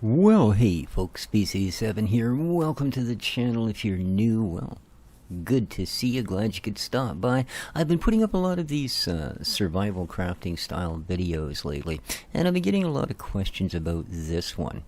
Well, hey folks, PC7 here. Welcome to the channel. If you're new, well, good to see you. Glad you could stop by. I've been putting up a lot of these survival crafting style videos lately, and I've been getting a lot of questions about this one.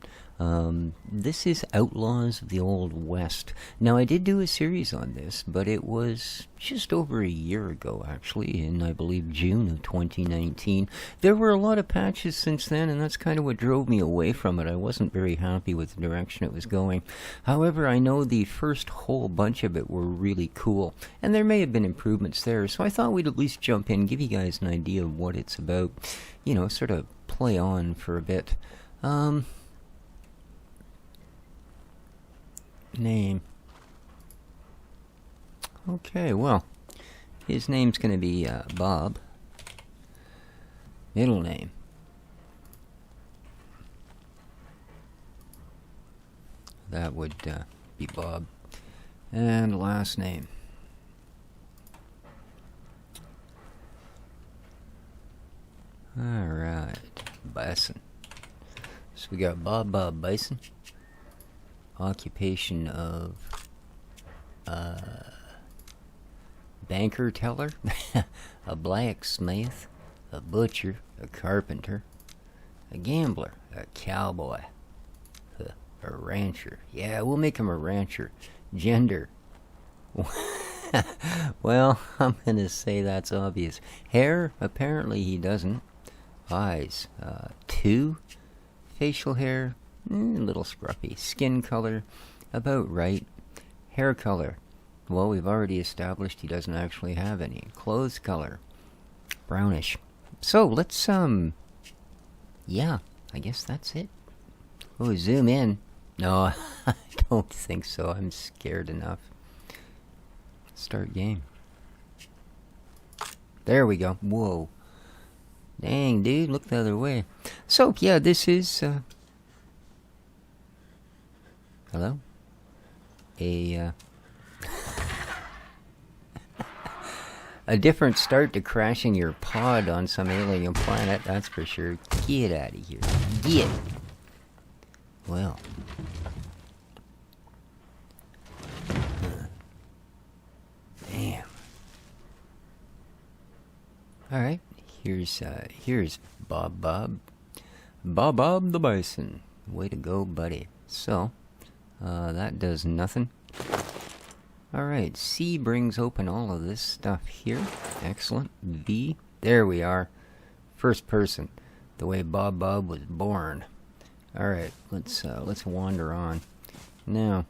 This is Outlaws of the Old West. Now, I did do a series on this, but it was just over a year ago, actually, in, I believe, June of 2019. There were a lot of patches since then, and that's kind of what drove me away from it. I wasn't very happy with the direction it was going. However, I know the first whole bunch of it were really cool, and there may have been improvements there, so I thought we'd at least jump in, give you guys an idea of what it's about, you know, sort of play on for a bit. Name. Okay, well, his name's going to be Bob. Middle name. That would be Bob. And last name. Alright, Bison. So we got Bob Bison. Occupation of banker teller, a blacksmith, a butcher, a carpenter, a gambler, a cowboy, a rancher. Yeah, we'll make him a rancher. Gender. Well, I'm gonna say that's obvious. Hair, apparently he doesn't. Eyes, 2. Facial hair, a little scruffy. Skin color, about right. Hair color, well, we've already established he doesn't actually have any. Clothes color, brownish. So, let's, yeah, I guess that's it. Oh, zoom in. No, I don't think so. I'm scared enough. Start game. There we go. Whoa. Dang, dude, look the other way. So, yeah, this is, hello? A different start to crashing your pod on some alien planet, that's for sure. Get out of here. Get! Well. Damn. Alright, here's Bob the Bison. Way to go, buddy. So, that does nothing. Alright, C brings open all of this stuff here. Excellent. V, there we are. First person, the way Bob was born. Alright, let's wander on. Now,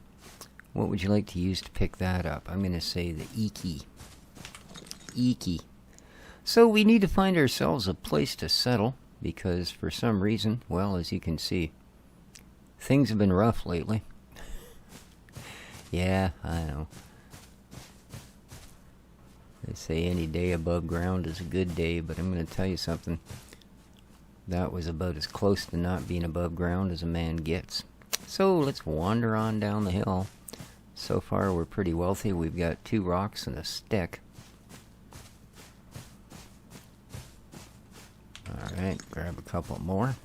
what would you like to use to pick that up? I'm going to say the E key. E key. So we need to find ourselves a place to settle, because for some reason, well, as you can see, things have been rough lately. Yeah, I know. They say any day above ground is a good day, but I'm going to tell you something. That was about as close to not being above ground as a man gets. So let's wander on down the hill. So far we're pretty wealthy. We've got 2 rocks and a stick. Alright, grab a couple more.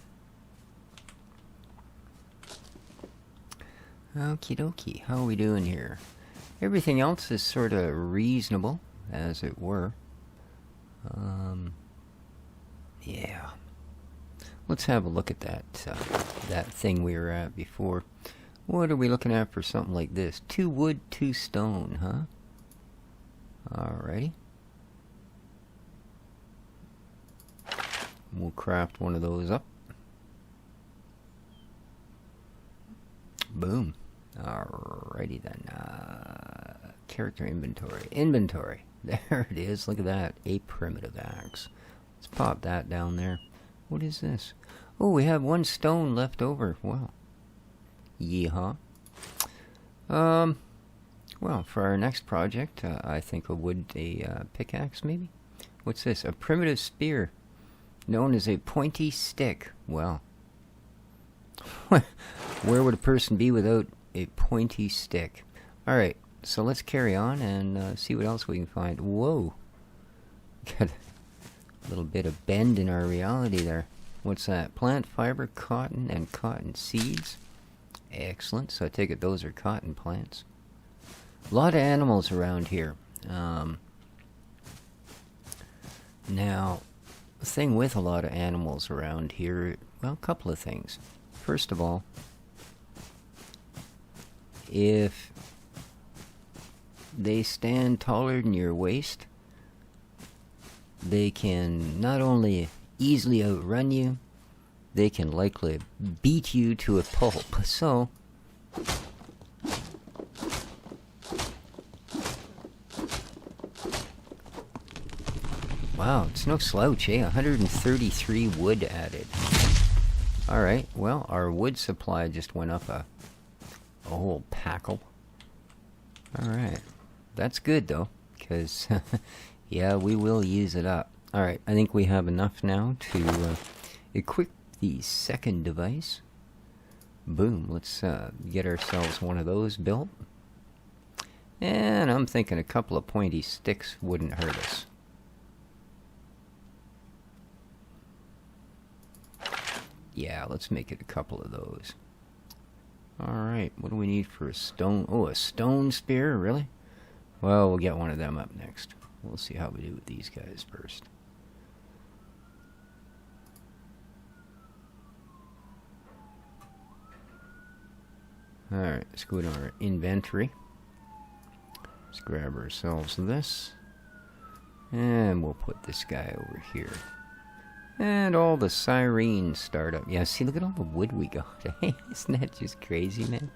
Okie dokie, how are we doing here? Everything else is sort of reasonable, as it were. Yeah. Let's have a look at that thing we were at before. What are we looking at for something like this? 2 wood, 2 stone, huh? Alrighty. We'll craft one of those up. Boom. Alrighty then. Character inventory. Inventory. There it is. Look at that. A primitive axe. Let's pop that down there. What is this? Oh, we have 1 stone left over. Wow. Yeehaw. Well, for our next project, I think a pickaxe maybe? What's this? A primitive spear. Known as a pointy stick. Well. Where would a person be without a pointy stick? Alright, so let's carry on and see what else we can find. Whoa. Got a little bit of bend in our reality there. What's that? Plant fiber, cotton, and cotton seeds. Excellent. So I take it those are cotton plants. A lot of animals around here. Now, the thing with a lot of animals around here, well, a couple of things. First of all, if they stand taller than your waist, they can not only easily outrun you, they can likely beat you to a pulp. So, wow, it's no slouch, eh? 133 wood added. Alright, well, our wood supply just went up a whole packle. Alright, that's good though, because, yeah, we will use it up. Alright, I think we have enough now to equip the second device. Boom, let's get ourselves one of those built. And I'm thinking a couple of pointy sticks wouldn't hurt us. Yeah, let's make it a couple of those. Alright, what do we need for a stone? Oh, a stone spear, really? Well, we'll get one of them up next. We'll see how we do with these guys first. Alright, let's go to our inventory. Let's grab ourselves this. And we'll put this guy over here. And all the sirens start up. Yeah, see, look at all the wood we got. Hey, isn't that just crazy, man?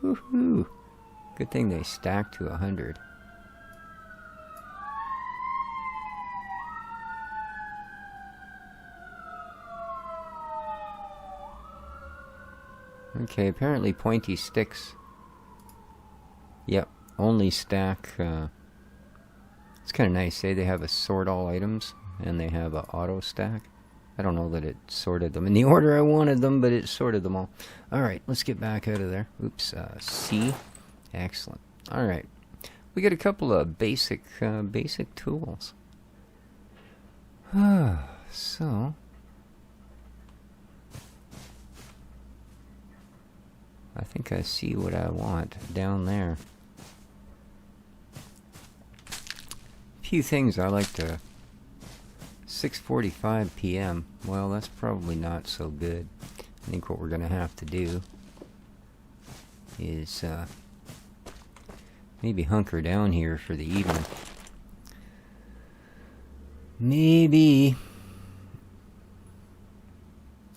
Woohoo! Good thing they stacked to 100. Okay, apparently pointy sticks. Yep, only stack. It's kind of nice, eh? They have a sort all items, and they have a auto stack. I don't know that it sorted them in the order I wanted them, but it sorted them all. Alright, let's get back out of there. Oops, C. Excellent. Alright, we got a couple of basic tools. So, I think I see what I want down there. A few things I like to... 6:45 p.m. Well, that's probably not so good. I think what we're going to have to do is maybe hunker down here for the evening. Maybe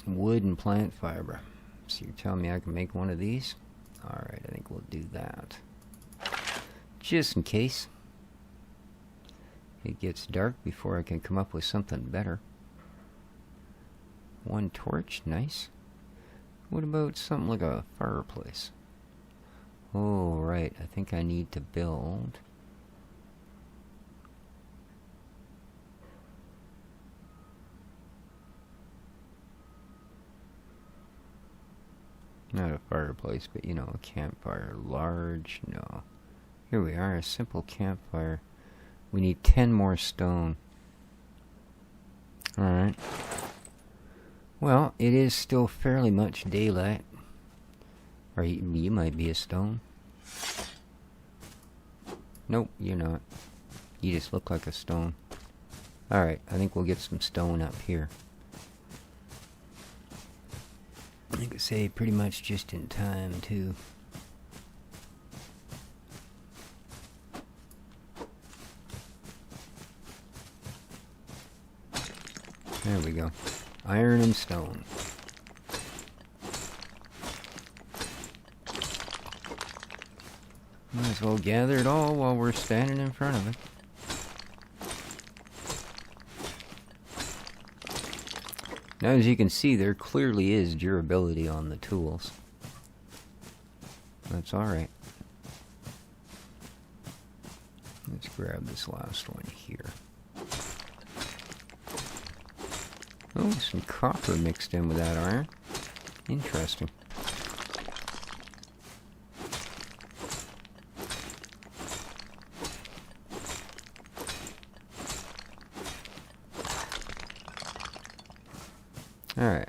wood and plant fiber. So you're telling me I can make one of these? Alright, I think we'll do that. Just in case it gets dark before I can come up with something better. One torch, nice. What about something like a fireplace? Oh, right, I think I need to build... Not a fireplace, but you know, a campfire. Large, no. Here we are, a simple campfire. We need 10 more stone. Alright. Well, it is still fairly much daylight. Or you might be a stone. Nope, you're not. You just look like a stone. Alright, I think we'll get some stone up here. I could say pretty much just in time, too. There we go. Iron and stone. Might as well gather it all while we're standing in front of it. Now, as you can see, there clearly is durability on the tools. That's alright. Let's grab this last one here. Oh, some copper mixed in with that iron. Interesting. Alright.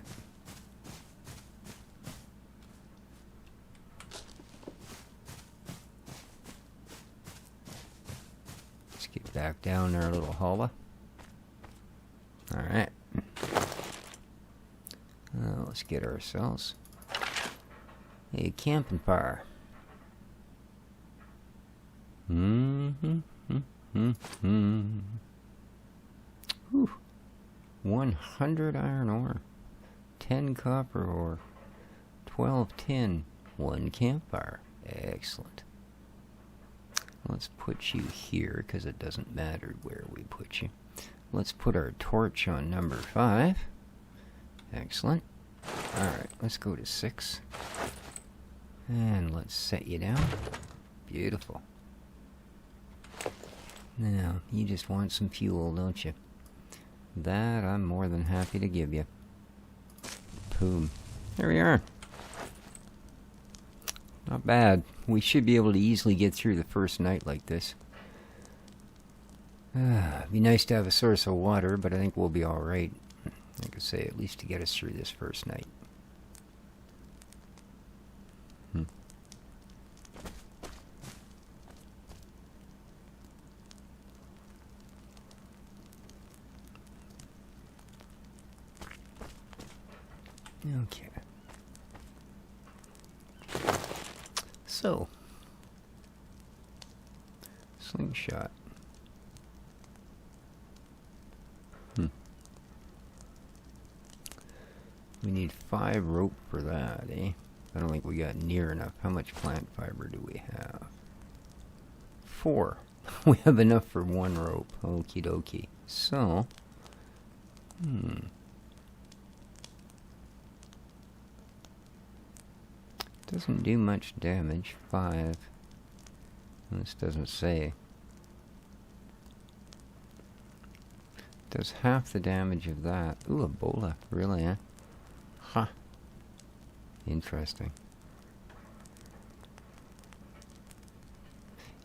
Let's get back down our little holla. Alright. Let's get ourselves a camping fire. 100 iron ore, 10 copper ore, 12 tin, 1 campfire. Excellent. Let's put you here because it doesn't matter where we put you. Let's put our torch on number 5. Excellent. Alright, let's go to 6. And let's set you down. Beautiful. Now, you just want some fuel, don't you? That I'm more than happy to give you. Boom. There we are. Not bad. We should be able to easily get through the first night like this. It'd be nice to have a source of water, but I think we'll be alright. Like I say, at least to get us through this first night. Okay. So, slingshot. We need 5 rope for that, eh? I don't think we got near enough. How much plant fiber do we have? 4. We have enough for 1 rope. Okie dokie. So, doesn't do much damage. 5. This doesn't say. Does half the damage of that. Ooh, Ebola. Really, eh? Huh. Interesting.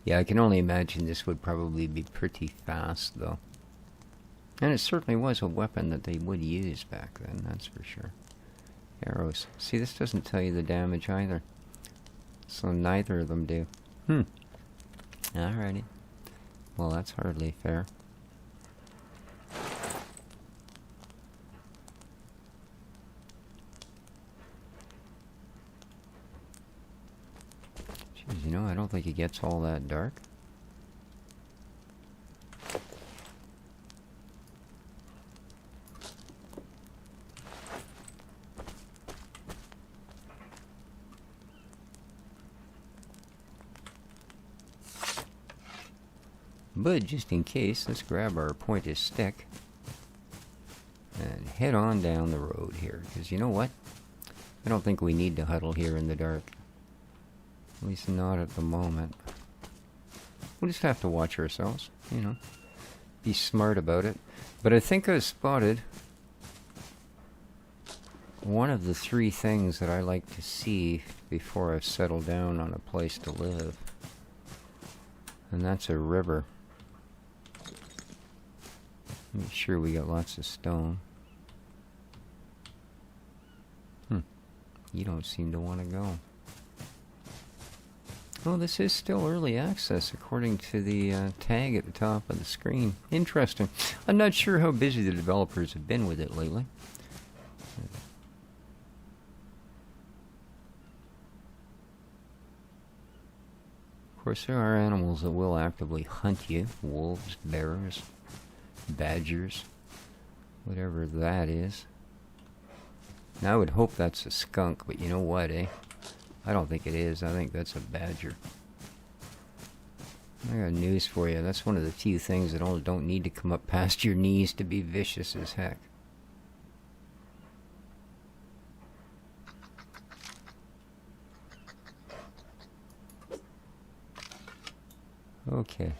Yeah, I can only imagine this would probably be pretty fast, though. And it certainly was a weapon that they would use back then, that's for sure. Arrows. See, this doesn't tell you the damage either. So neither of them do. Alrighty. Well, that's hardly fair. Jeez, you know, I don't think it gets all that dark. But just in case, let's grab our pointed stick and head on down the road here. Because you know what? I don't think we need to huddle here in the dark. At least not at the moment. We'll just have to watch ourselves, you know. Be smart about it. But I think I spotted one of the 3 things that I like to see before I settle down on a place to live. And that's a river. Make sure we got lots of stone. You don't seem to want to go. Oh, this is still early access according to the tag at the top of the screen. Interesting. I'm not sure how busy the developers have been with it lately. Of course, there are animals that will actively hunt you. Wolves, bears, badgers, whatever that is. Now I would hope that's a skunk, but you know what, eh? I don't think it is. I think that's a badger. I got news for you. That's one of the few things that don't need to come up past your knees to be vicious as heck. Okay.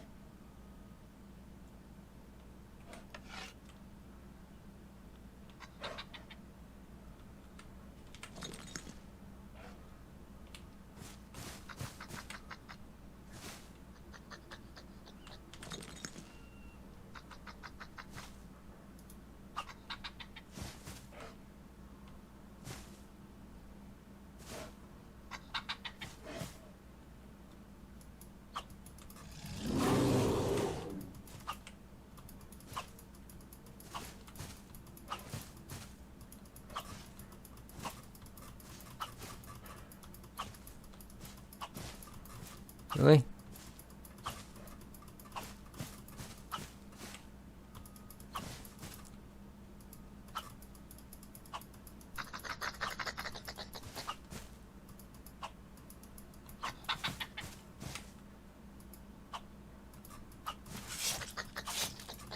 Really?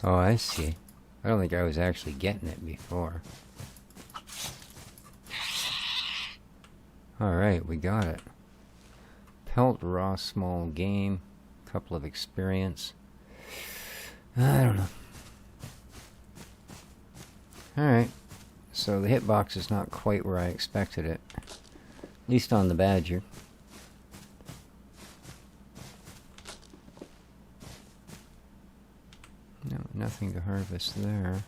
Oh, I see. I don't think I was actually getting it before. Alright, we got it. Pelt, raw, small game. Couple of experience. I don't know. Alright. So the hitbox is not quite where I expected it. At least on the Badger. No, nothing to harvest there.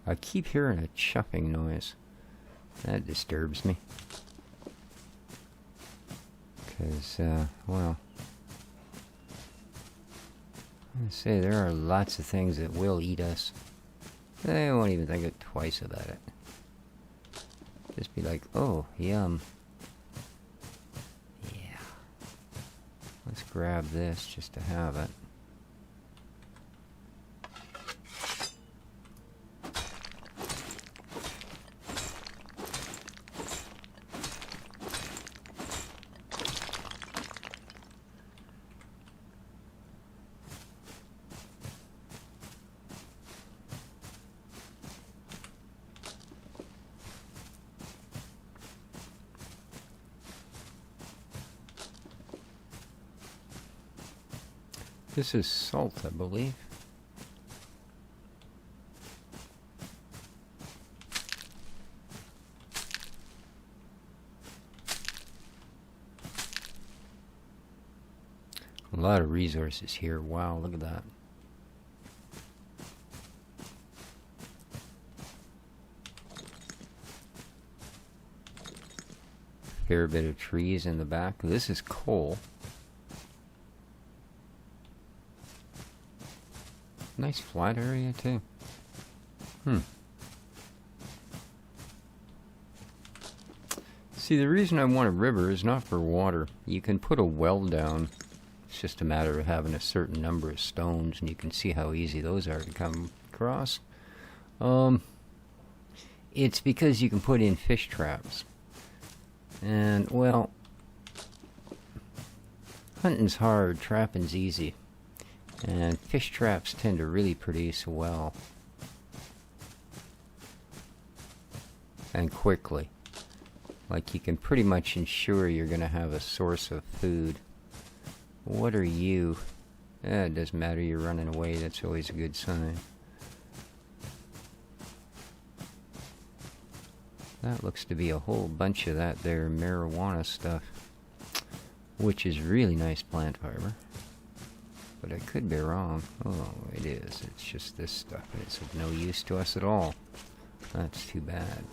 I keep hearing a chuffing noise. That disturbs me. Because, well, I say there are lots of things that will eat us. I won't even think it twice about it. Just be like, oh, yum. Yeah. Let's grab this just to have it. This is salt, I believe. A lot of resources here. Wow, look at that. Fair bit of trees in the back. This is coal. Nice flat area too. See, the reason I want a river is not for water. You can put a well down. It's just a matter of having a certain number of stones, and you can see how easy those are to come across. It's because you can put in fish traps. And, well, hunting's hard, trapping's easy. And fish traps tend to really produce well. And quickly. Like, you can pretty much ensure you're going to have a source of food. What are you? It doesn't matter, you're running away, that's always a good sign. That looks to be a whole bunch of that there marijuana stuff. Which is really nice plant fiber. But I could be wrong. Oh, it is. It's just this stuff. It's of no use to us at all. That's too bad.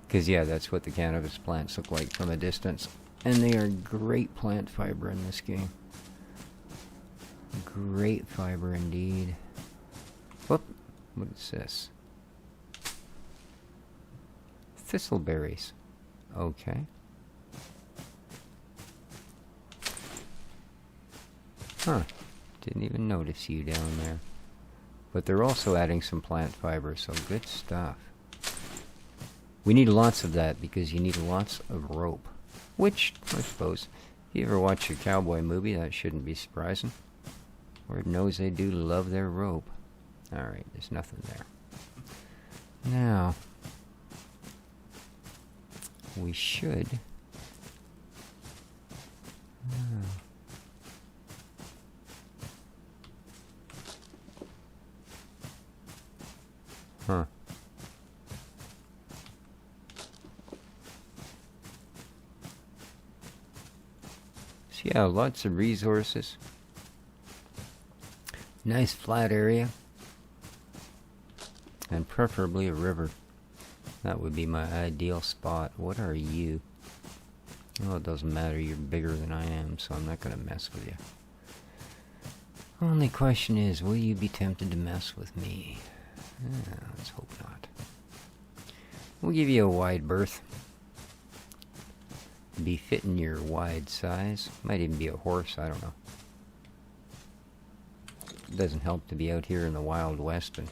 Because, yeah, that's what the cannabis plants look like from a distance. And they are great plant fiber in this game. Great fiber indeed. Whoop. What is this? Thistleberries. Okay. Huh. Didn't even notice you down there. But they're also adding some plant fiber, so good stuff. We need lots of that because you need lots of rope. Which, I suppose, if you ever watch a cowboy movie, that shouldn't be surprising. Lord knows they do love their rope. Alright, there's nothing there. Now, we should... Huh. So yeah, lots of resources. Nice flat area. And preferably a river. That would be my ideal spot. What are you? Well, it doesn't matter. You're bigger than I am, so I'm not going to mess with you. Only question is, will you be tempted to mess with me? Let's hope not. We'll give you a wide berth. Be fitting your wide size. Might even be a horse, I don't know. It doesn't help to be out here in the Wild West and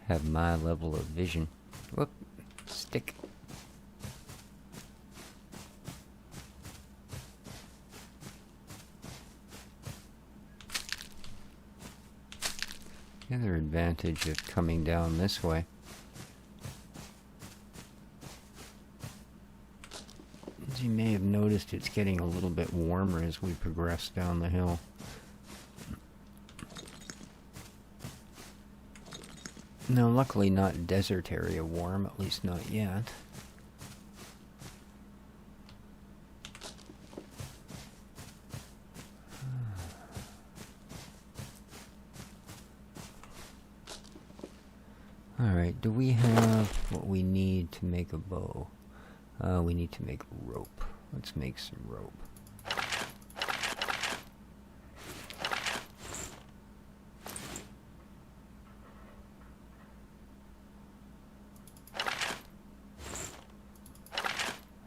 have my level of vision. Whoop, stick. The other advantage of coming down this way is you may have noticed it's getting a little bit warmer as we progress down the hill. Now, luckily not desert area warm, at least not yet. Alright, do we have what we need to make a bow? We need to make rope. Let's make some rope.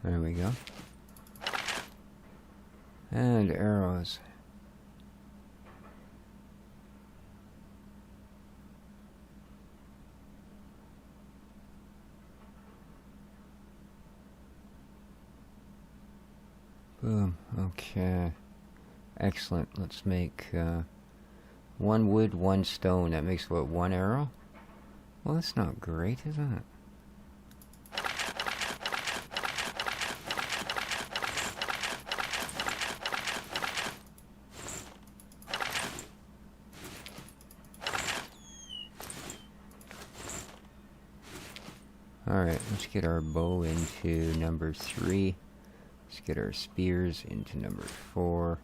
There we go. And arrows. Boom. Okay. Excellent. Let's make 1 wood, 1 stone. That makes what, 1 arrow? Well, that's not great, is it? Alright, let's get our bow into number 3. Let's get our spears into number 4.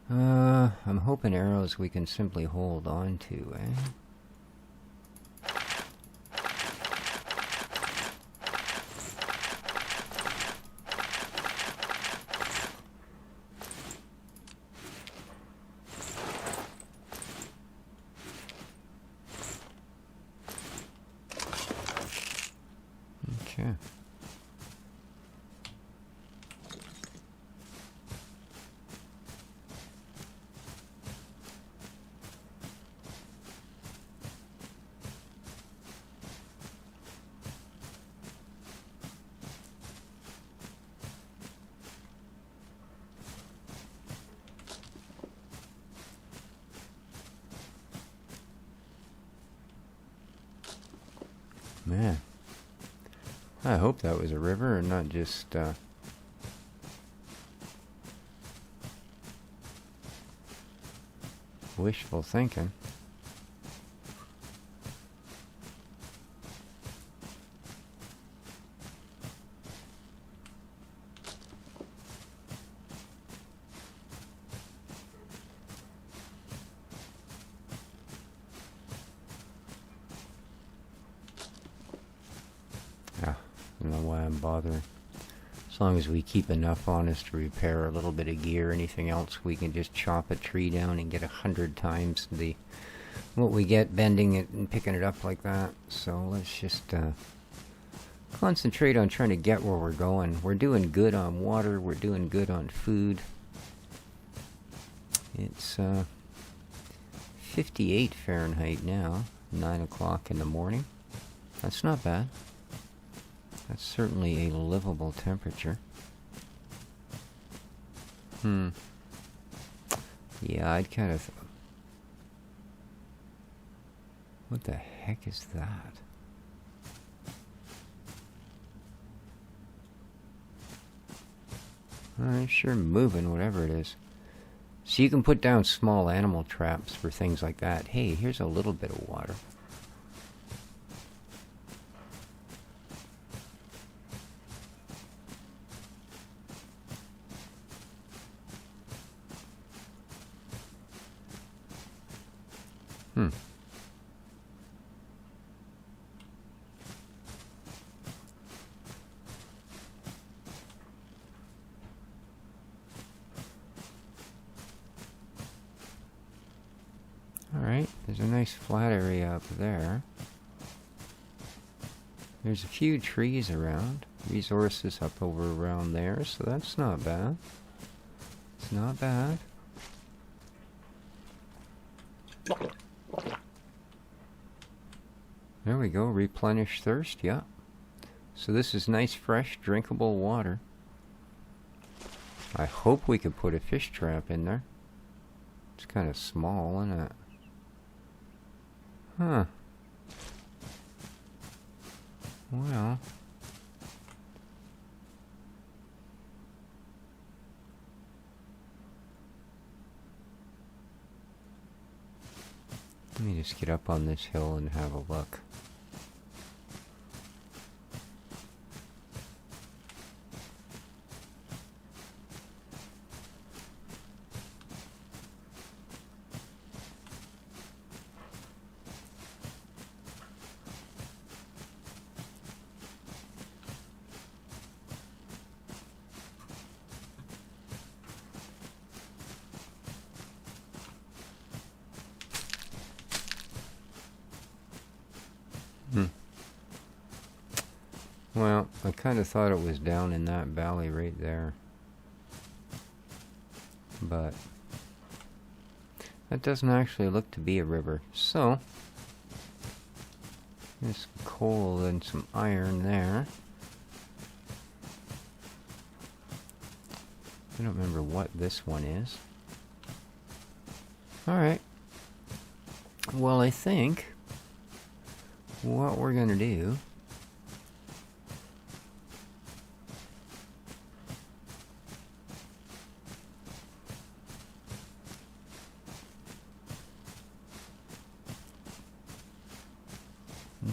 I'm hoping arrows we can simply hold on to, eh? Okay. Man, I hope that was a river and not just wishful thinking. I don't know why I'm bothering. As long as we keep enough on us to repair a little bit of gear, anything else we can just chop a tree down and get 100 times the what we get bending it and picking it up like that. So let's just concentrate on trying to get where we're going. We're doing good on water, we're doing good on food. It's 58 Fahrenheit now, 9 o'clock in the morning. That's not bad. That's certainly a livable temperature. Yeah, I'd kind of... What the heck is that? It's sure moving, whatever it is. So you can put down small animal traps for things like that. Hey, here's a little bit of water. Alright, there's a nice flat area up there. There's a few trees around. Resources up over around there, so that's not bad. It's not bad. There we go, replenish thirst, yeah. So this is nice, fresh, drinkable water. I hope we could put a fish trap in there. It's kind of small, isn't it? Huh. Well. Let me just get up on this hill and have a look. Well, I kind of thought it was down in that valley right there. But that doesn't actually look to be a river. So, there's some coal and some iron there. I don't remember what this one is. Alright. Well, I think what we're going to do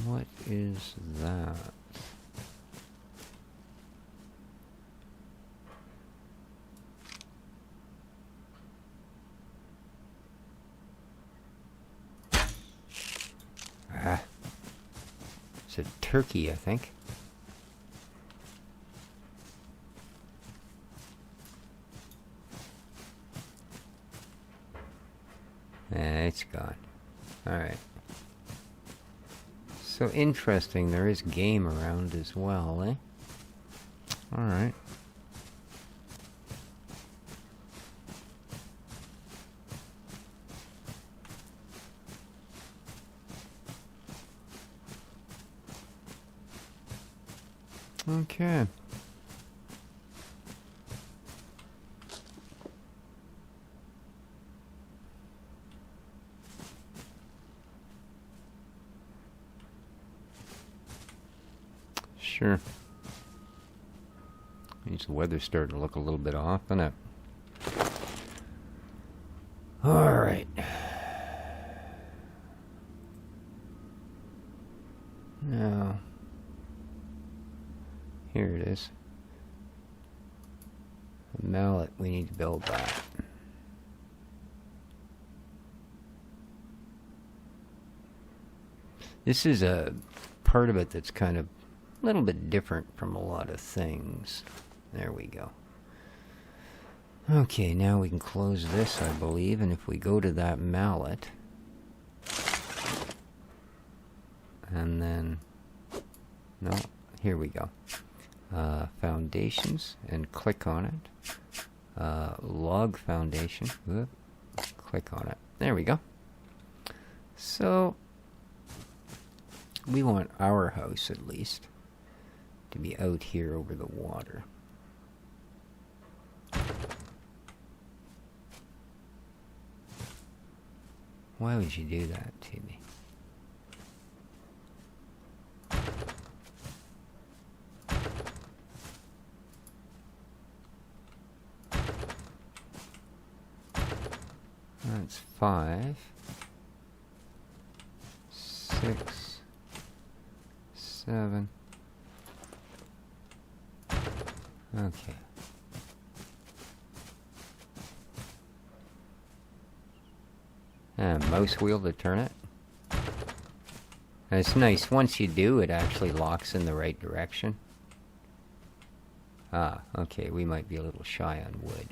what is that? Ah. It's a turkey, I think. It's gone. Alright. So interesting, there is game around as well, eh? Alright. Okay. Sure. Means the weather's starting to look a little bit off, isn't it? Alright. Now, here it is. A mallet, we need to build that. This is a part of it that's kind of a little bit different from a lot of things. There we go. Okay, now we can close this, I believe, and if we go to that mallet, and then, no, here we go. Foundations, and click on it. Log foundation, whoop, click on it. There we go. So, we want our house, at least, to be out here over the water. Why would you do that to me? That's 5, 6, 7. Okay. And mouse wheel to turn it. And it's nice. Once you do, it actually locks in the right direction. Ah, okay. We might be a little shy on wood.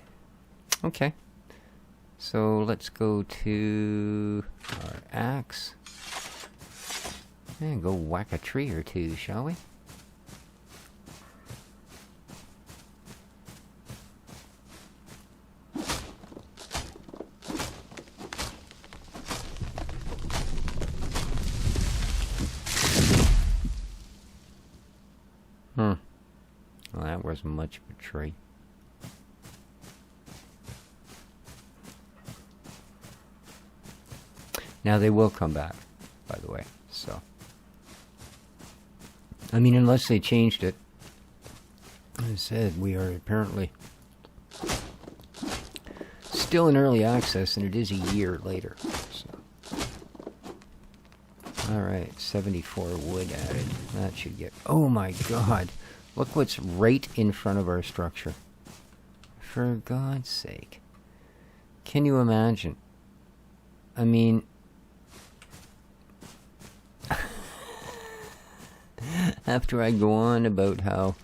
Okay. So let's go to our axe. And go whack a tree or two, shall we? Well, that wasn't much of a tree. Now they will come back, by the way, so. I mean, unless they changed it. As I said, we are apparently still in early access, and it is a year later, so. Alright, 74 wood added. That should get... Oh my god! Look what's right in front of our structure. For God's sake. Can you imagine? I mean... After I go on about how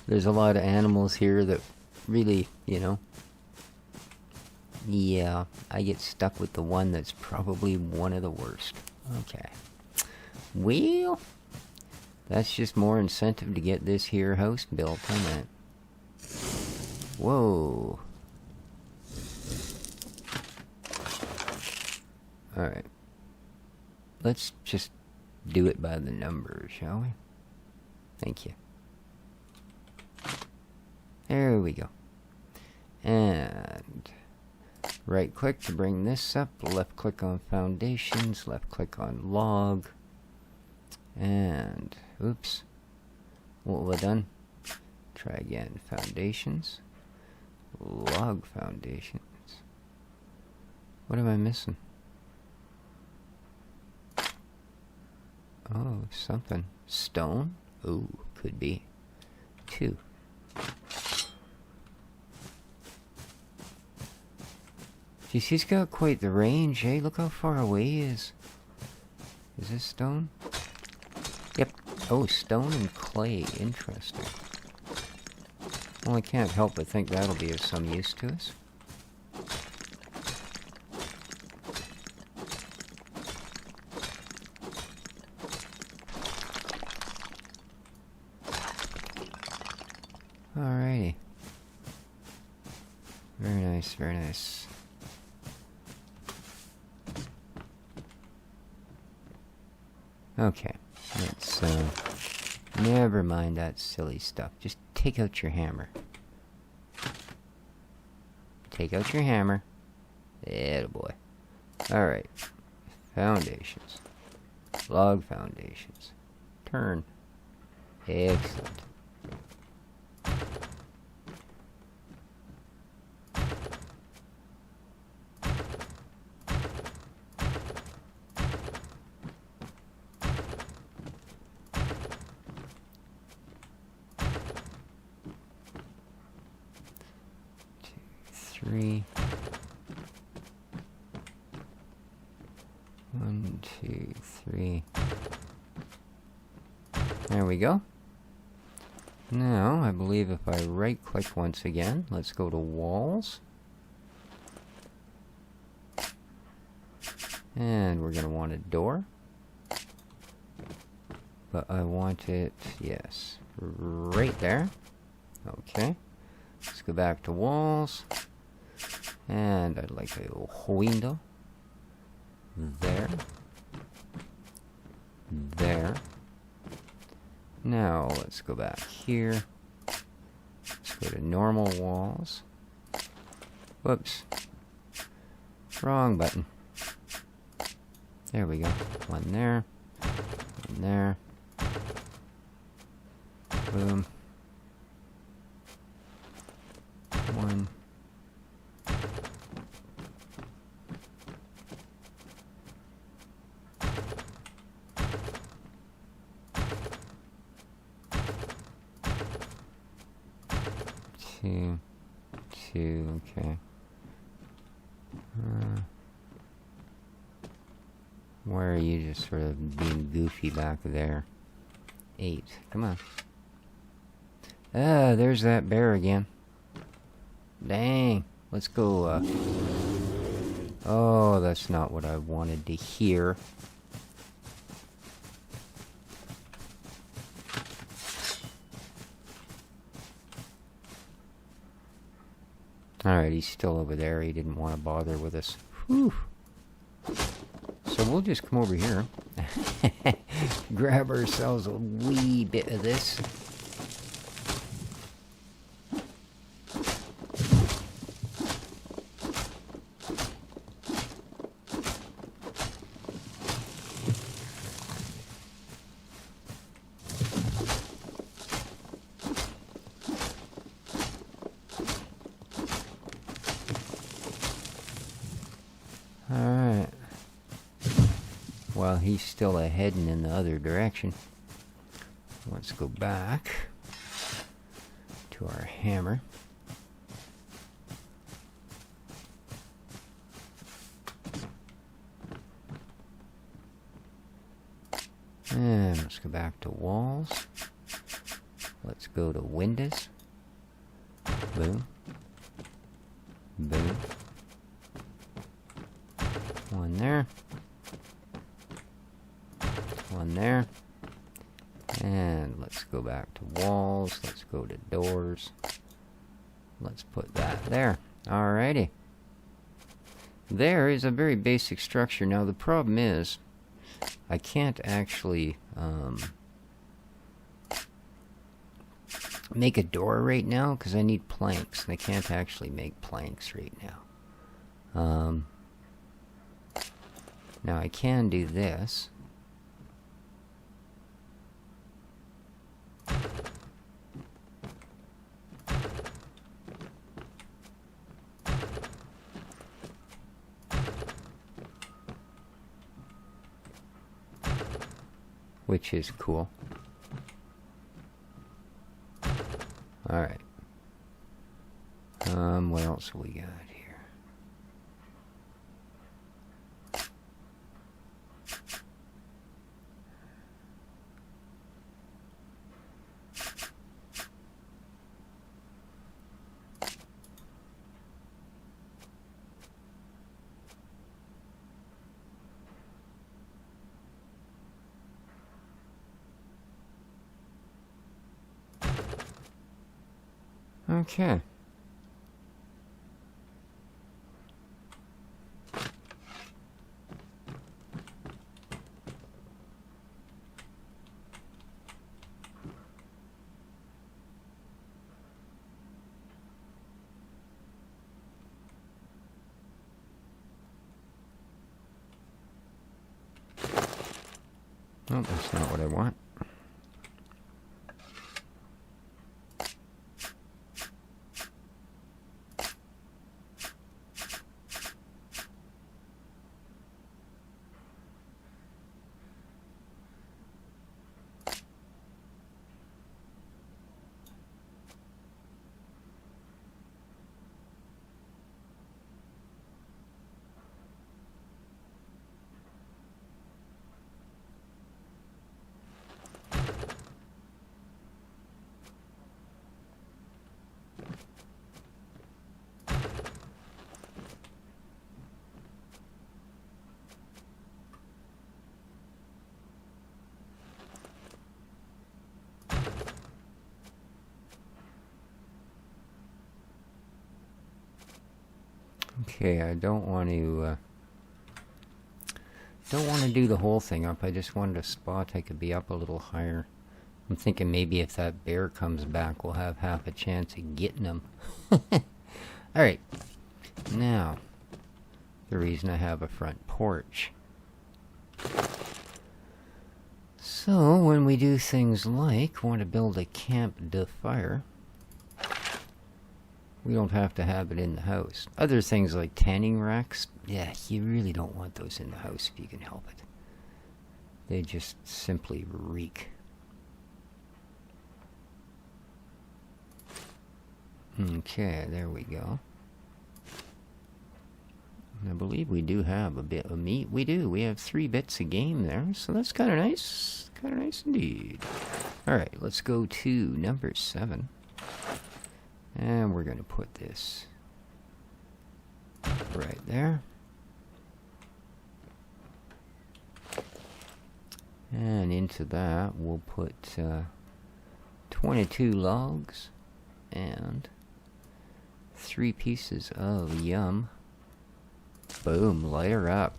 there's a lot of animals here that really, you know... Yeah, I get stuck with the one that's probably one of the worst. Okay. Well, that's just more incentive to get this here house built, isn't it? Whoa. Alright. Let's just do it by the numbers, shall we? Thank you. There we go. And right click to bring this up, left click on foundations, left click on log, and oops, what have I done? Try again. Foundations, log foundations. What am I missing? Oh, something. Stone? Ooh, could be. 2. Geez, he's got quite the range, eh? Look how far away he is. Is this stone? Yep. Oh, stone and clay. Interesting. Well, I can't help but think that'll be of some use to us. Alrighty. Very nice, very nice. Okay, let's, never mind that silly stuff. Just take out your hammer. Take out your hammer. Attaboy. Alright. Foundations. Log foundations. Turn. Excellent. Three. 1, 2, 3. There we go. Now, I believe if I right click once again, let's go to walls. And we're going to want a door. But I want it, yes, right there. Okay. Let's go back to walls. And I'd like a window. There. There. Now, let's go back here. Let's go to normal walls. Whoops. Wrong button. There we go. One there. One there. Boom. One. Two, okay. Why are you just sort of being goofy back there? 8, come on. Ah, there's that bear again. Dang, let's go, oh, that's not what I wanted to hear. Alright, he's still over there. He didn't want to bother with us. Whew. So we'll just come over here. Grab ourselves a wee bit of this. Alright. While he's still heading in the other direction, let's go back to our hammer. And let's go back to walls. Let's go to windows. Boom. Boom. One there. One there. And let's go back to walls. Let's go to doors. Let's put that there. Alrighty. There is a very basic structure. Now the problem is, I can't actually make a door right now because I need planks, and I can't actually make planks right now. Now I can do this. Which is cool. Alright. What else we got here? Okay. Oh, that's not what I want. Okay, I don't want to do the whole thing up. I just wanted a spot I could be up a little higher. I'm thinking maybe if that bear comes back, we'll have half a chance of getting him. Alright, now, the reason I have a front porch. So, when we do things like want to build a camp de fire, we don't have to have it in the house. Other things like tanning racks, yeah, you really don't want those in the house if you can help it. They just simply reek. Okay, there we go. I believe we do have a bit of meat. We do. We have 3 bits of game there, so that's kind of nice. Kind of nice indeed. Alright, let's go to number 7. And we're going to put this right there. And into that we'll put 22 logs and 3 pieces of yum. Boom, light her up.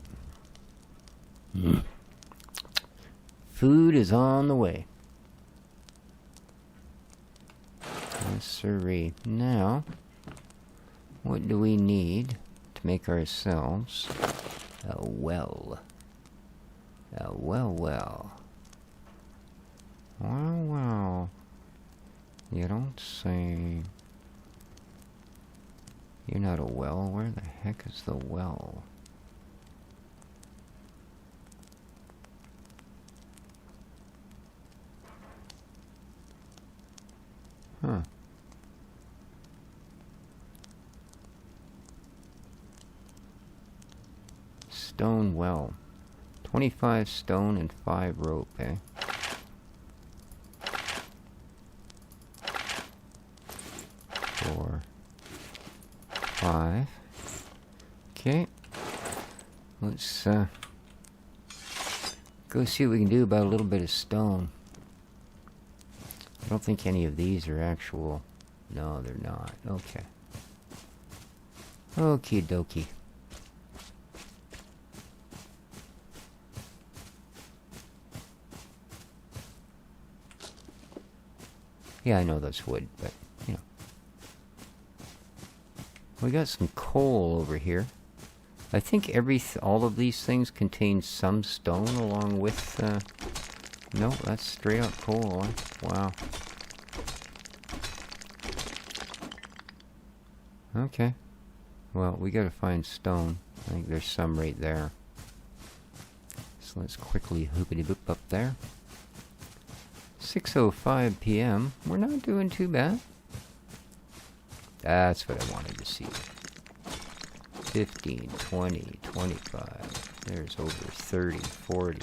Food is on the way. Yes, sirree. Now, what do we need to make ourselves a well? A well. Well. You don't say. You're not a well? Where the heck is the well? Huh. Stone well. 25 stone and 5 rope, eh? Four. 5. Okay. Let's go see what we can do about a little bit of stone. I don't think any of these are actual. No, they're not. Okay. Okie dokie. Yeah, I know that's wood, but, you know. We got some coal over here. I think all of these things contain some stone along with, no, that's straight up coal, huh? Wow. Okay. Well, we gotta find stone. I think there's some right there. So let's quickly hoopity-boop up there. 6:05 p.m. We're not doing too bad. That's what I wanted to see. 15, 20, 25. There's over 30, 40.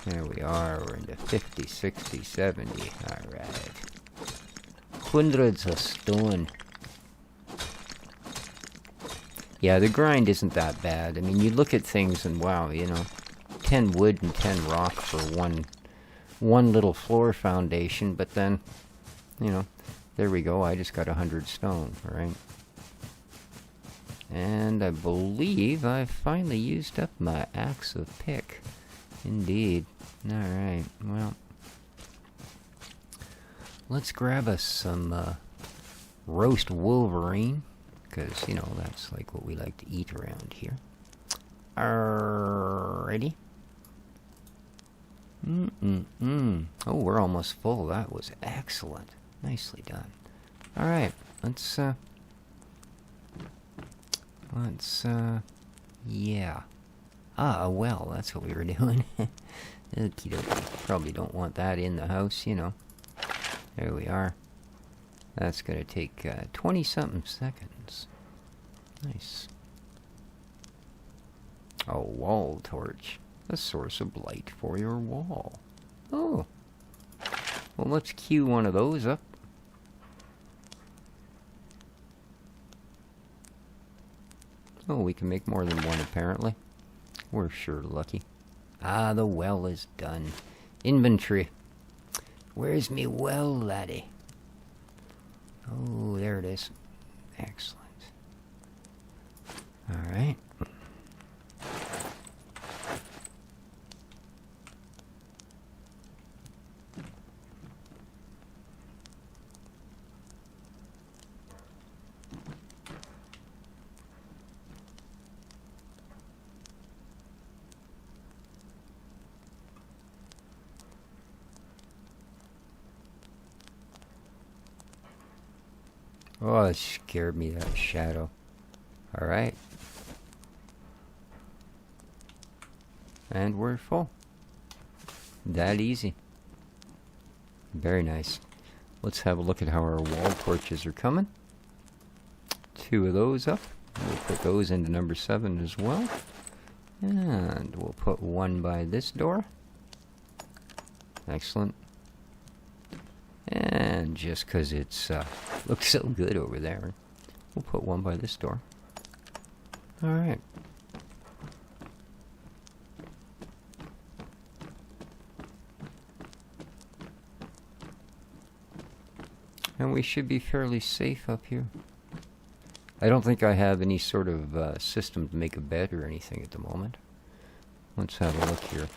There we are. We're into 50, 60, 70. Alright. Hundreds of stone. Yeah, the grind isn't that bad. I mean, you look at things and wow, you know, 10 wood and 10 rock for one little floor foundation, but then, you know, there we go. I just got 100 stone, right? And I believe I've finally used up my axe of pick. Indeed. Alright, well, let's grab us some roast wolverine, because, you know, that's like what we like to eat around here. Alrighty. Oh, we're almost full. That was excellent. Nicely done. Alright, yeah. Ah, well, that's what we were doing. Okie dokie. Probably don't want that in the house, you know. There we are. That's gonna take 20-something seconds. Nice. A wall torch. A source of light for your wall. Oh. Well, let's queue one of those up. Oh, we can make more than one, apparently. We're sure lucky. Ah, the well is done. Inventory. Where's me well, laddie? Oh, there it is. Excellent. Alright. Oh, it scared me, that shadow. Alright. And we're full. That easy. Very nice. Let's have a look at how our wall torches are coming. 2 of those up. We'll put those into number 7 as well. And we'll put 1 by this door. Excellent. And just because it's looks so good over there, we'll put 1 by this door. Alright. And we should be fairly safe up here. I don't think I have any sort of system to make a bed or anything at the moment. Let's have a look here.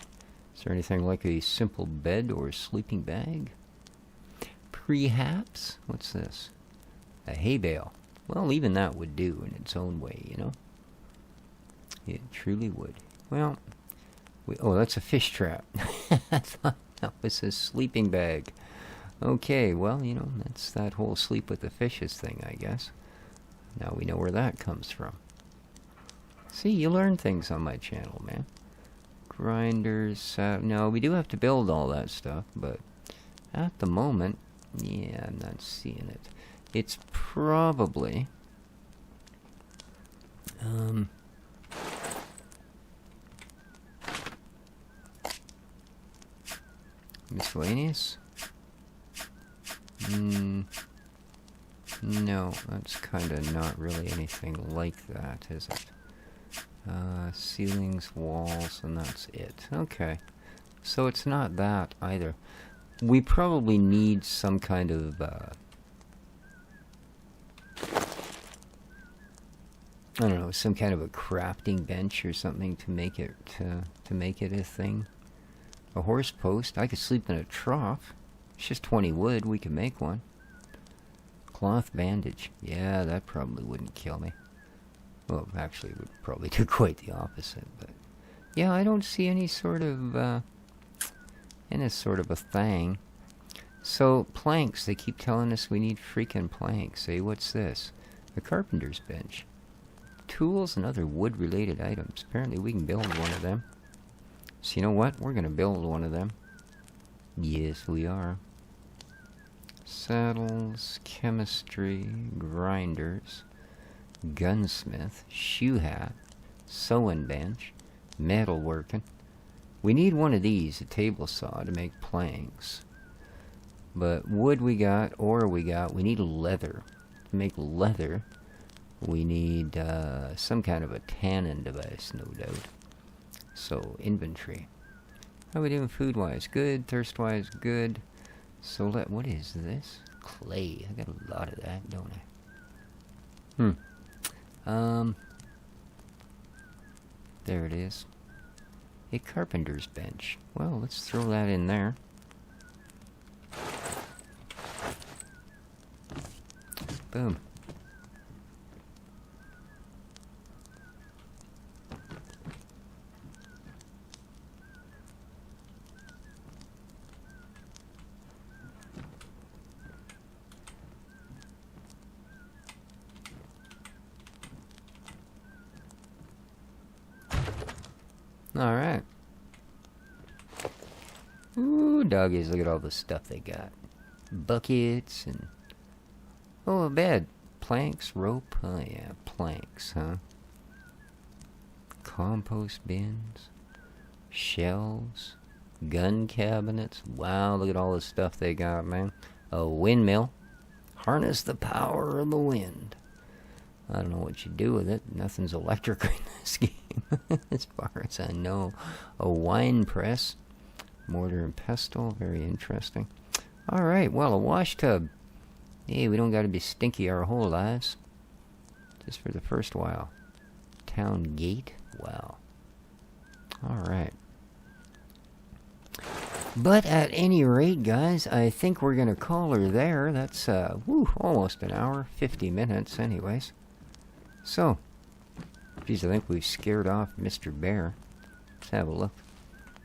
Is there anything like a simple bed or a sleeping bag? Perhaps? What's this? A hay bale. Well, even that would do in its own way, you know? It truly would. Well, oh, that's a fish trap. I thought that was a sleeping bag. Okay, well, you know, that's that whole sleep with the fishes thing, I guess. Now we know where that comes from. See, you learn things on my channel, man. Grinders, no, we do have to build all that stuff, but at the moment, yeah, I'm not seeing it. It's probably, miscellaneous? No, that's kind of not really anything like that, is it? Ceilings, walls, and that's it. Okay. So it's not that either. We probably need some kind of, I don't know, some kind of a crafting bench or something to make it, to make it a thing. A horse post. I could sleep in a trough. It's just 20 wood. We could make one. Cloth bandage. Yeah, that probably wouldn't kill me. Well, actually, it would probably do quite the opposite, but... Yeah, I don't see any sort of, any sort of a thing. So, planks. They keep telling us we need freaking planks. Hey, what's this? A carpenter's bench. Tools and other wood-related items. Apparently we can build one of them. So, you know what? We're gonna build one of them. Yes, we are. Saddles, chemistry, grinders, gunsmith, shoe hat, sewing bench, metalworking. We need one of these, a table saw, to make planks. But wood we got, ore we got, we need leather. To make leather, we need some kind of a tanning device, no doubt. So, inventory. How are we doing food-wise? Good. Thirst-wise, good. So, what is this? Clay. I got a lot of that, don't I? There it is. A carpenter's bench. Well, let's throw that in there. Boom. Alright. Ooh, doggies, look at all the stuff they got. Buckets and... Oh, a bed. Planks, rope. Oh, yeah, planks, huh? Compost bins. Shelves. Gun cabinets. Wow, look at all the stuff they got, man. A windmill. Harness the power of the wind. I don't know what you do with it. Nothing's electric in this game, as far as I know. A wine press. Mortar and pestle. Very interesting. Alright, well, a wash tub. Hey, we don't gotta be stinky our whole lives. Just for the first while. Town gate. Wow. Alright. But at any rate, guys, I think we're gonna call her there. That's, almost an hour. 50 minutes, anyways. So, geez, I think we've scared off Mr. Bear. Let's have a look.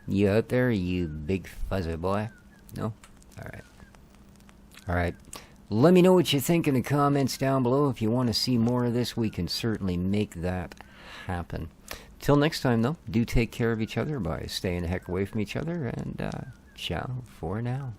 You out there, you big fuzzy boy? No? Alright. Alright. Let me know what you think in the comments down below. If you want to see more of this, we can certainly make that happen. Till next time, though, do take care of each other by staying the heck away from each other, and ciao for now.